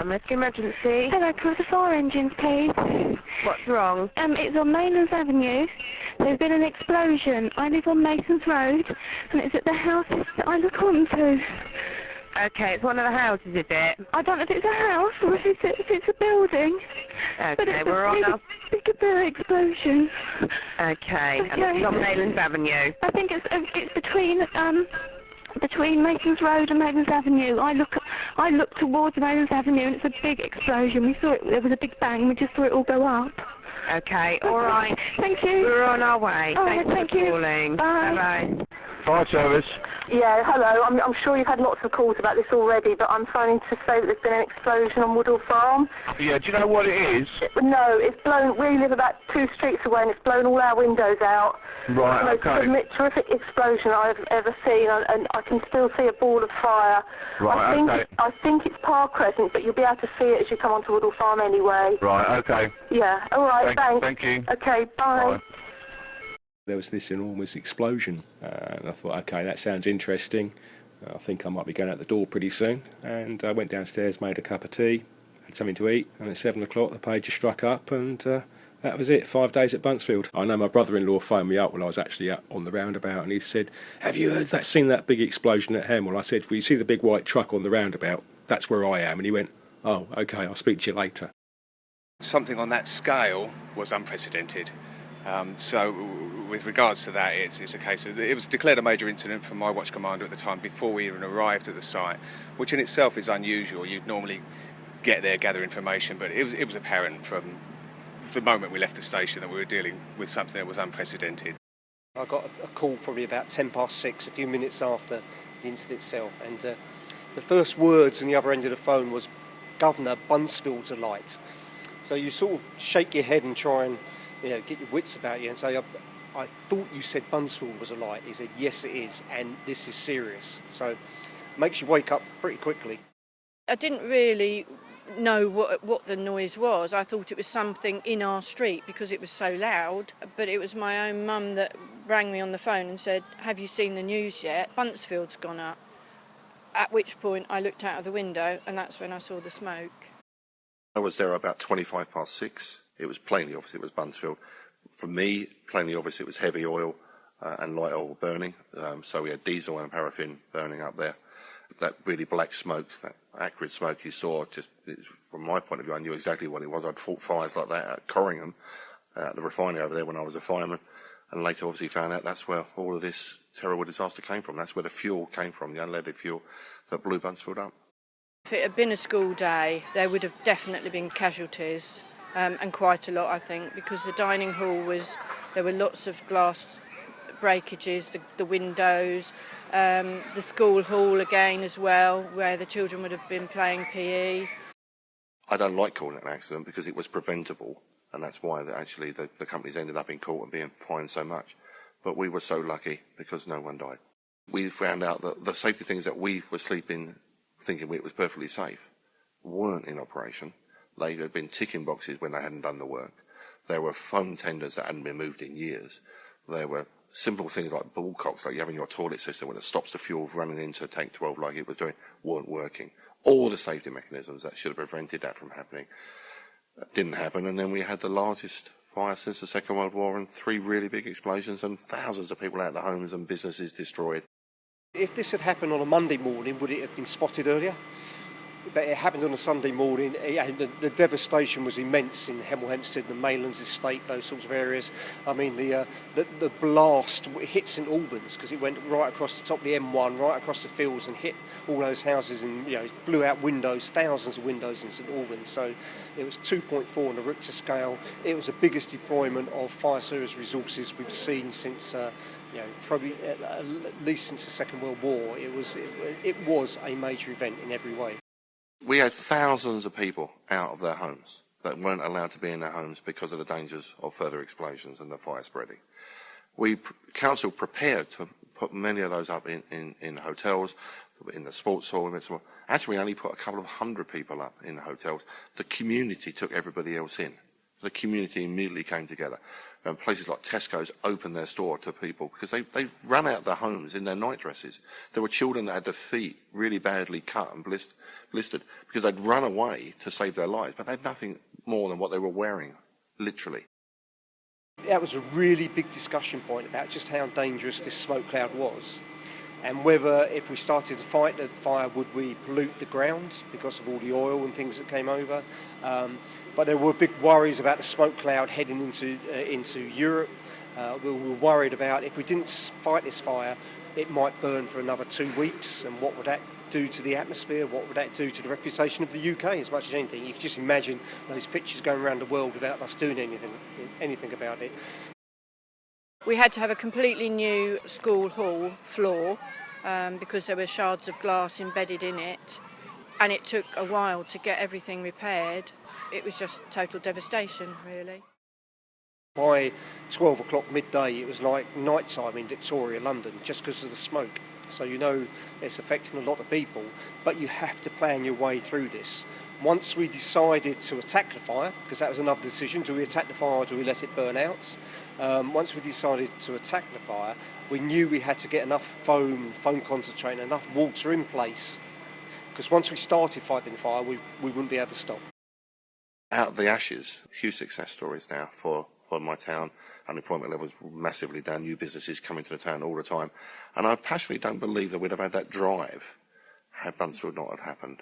Rescue emergency. Hello, can I have the fire engines, please? What's wrong? It's on Maylands Avenue. There's been an explosion. I live on Mason's Road, and it's at the house that I look onto. Okay, it's one of the houses, is it? I don't know if it's a house or if it's a building. Okay, but it's we're on a big explosion. Okay, and it's on Maylands Avenue. I think it's between Mason's Road and Maylands Avenue. I look towards Maylands Avenue, and it's a big explosion. We saw it. There was a big bang. We just saw it all go up. Okay, all right. Thank you. We're on our way. All Thanks right, thank for you. calling. Bye. Bye-bye. Fire service. Yeah, hello. I'm sure you've had lots of calls about this already, but I'm phoning to say that there's been an explosion on Woodall Farm. Yeah, do you know what it is? No, it's blown. We live about 2 streets away, and it's blown all our windows out. Right, It's the most terrific explosion I've ever seen, and I can still see a ball of fire. Right, I think it's Park Crescent, but you'll be able to see it as you come onto Woodall Farm anyway. Right, okay. Yeah, all right, thanks. Thank you. Okay, bye. There was this enormous explosion, and I thought, okay, that sounds interesting. I think I might be going out the door pretty soon. And I went downstairs, made a cup of tea, had something to eat, and at 7 o'clock the pager struck up, and that was it, 5 days at Buncefield. I know my brother-in-law phoned me up when I was actually out on the roundabout, and he said, have you seen that big explosion at Hemel? I said, well, you see the big white truck on the roundabout? That's where I am. And he went, oh, okay, I'll speak to you later. Something on that scale was unprecedented. So with regards to that, it's a case of, it was declared a major incident from my watch commander at the time before we even arrived at the site, which in itself is unusual. You'd normally get there, gather information, but it was apparent from the moment we left the station that we were dealing with something that was unprecedented. I got a call probably about 6:10, a few minutes after the incident itself, and the first words on the other end of the phone was, "Governor, Buncefield's alight." So you sort of shake your head and try and get your wits about you and say, I thought you said Buncefield was alight. He said, yes it is, and this is serious. So it makes you wake up pretty quickly. I didn't really know what the noise was. I thought it was something in our street because it was so loud, but it was my own mum that rang me on the phone and said, have you seen the news yet? Buncefield's gone up. At which point I looked out of the window, and that's when I saw the smoke. I was there about 6:25. It was plainly obvious it was Buncefield. For me, plainly obvious it was heavy oil and light oil burning. So we had diesel and paraffin burning up there. That really black smoke, that acrid smoke you saw, just from my point of view, I knew exactly what it was. I'd fought fires like that at Corringham, at the refinery over there when I was a fireman, and later obviously found out that's where all of this terrible disaster came from. That's where the fuel came from, the unleaded fuel that blew Buncefield up. If it had been a school day, there would have definitely been casualties, and quite a lot, I think, because the dining hall there were lots of glass breakages, the windows, the school hall again as well, where the children would have been playing PE. I don't like calling it an accident because it was preventable, and that's why actually the companies ended up in court and being fined so much. But we were so lucky because no one died. We found out that the safety things that we were sleeping thinking it was perfectly safe weren't in operation. They had been ticking boxes when they hadn't done the work. There were foam tenders that hadn't been moved in years. There were simple things like ball cocks, like you have in your toilet system when it stops the fuel running into tank 12 like it was doing, weren't working. All the safety mechanisms that should have prevented that from happening didn't happen, and then we had the largest fire since the Second World War and 3 really big explosions and thousands of people out of their homes and businesses destroyed. If this had happened on a Monday morning, would it have been spotted earlier? But it happened on a Sunday morning, and the devastation was immense in Hemel Hempstead, the Maylands estate, those sorts of areas. I mean, the blast hit St Albans because it went right across the top of the M1, right across the fields, and hit all those houses, and blew out windows, thousands of windows in St Albans. So it was 2.4 on the Richter scale. It was the biggest deployment of fire service resources we've seen since. Probably at least since the Second World War. It was a major event in every way. We had thousands of people out of their homes that weren't allowed to be in their homes because of the dangers of further explosions and the fire spreading. Council prepared to put many of those up in hotels, in the sports hall. Actually, we only put a couple of hundred people up in the hotels. The community took everybody else in. The community immediately came together. And places like Tesco's opened their store to people because they ran out of their homes in their night dresses. There were children that had their feet really badly cut and blistered because they'd run away to save their lives, but they had nothing more than what they were wearing, literally. That was a really big discussion point about just how dangerous this smoke cloud was, and whether if we started to fight the fire, would we pollute the ground because of all the oil and things that came over. But there were big worries about the smoke cloud heading into Europe. We were worried about if we didn't fight this fire, it might burn for another 2 weeks, and what would that do to the atmosphere? What would that do to the reputation of the UK as much as anything? You can just imagine those pictures going around the world without us doing anything about it. We had to have a completely new school hall floor because there were shards of glass embedded in it, and it took a while to get everything repaired. It was just total devastation, really. By 12 o'clock midday, it was like night time in Victoria, London, just because of the smoke. So you know it's affecting a lot of people, but you have to plan your way through this. Once we decided to attack the fire, because that was another decision, do we attack the fire or do we let it burn out? Once we decided to attack the fire, we knew we had to get enough foam concentrate and enough water in place, because once we started fighting the fire, we wouldn't be able to stop. Out of the ashes, huge success stories now for my town. Unemployment levels massively down, new businesses coming to the town all the time. And I passionately don't believe that we'd have had that drive had Buncefield not have happened.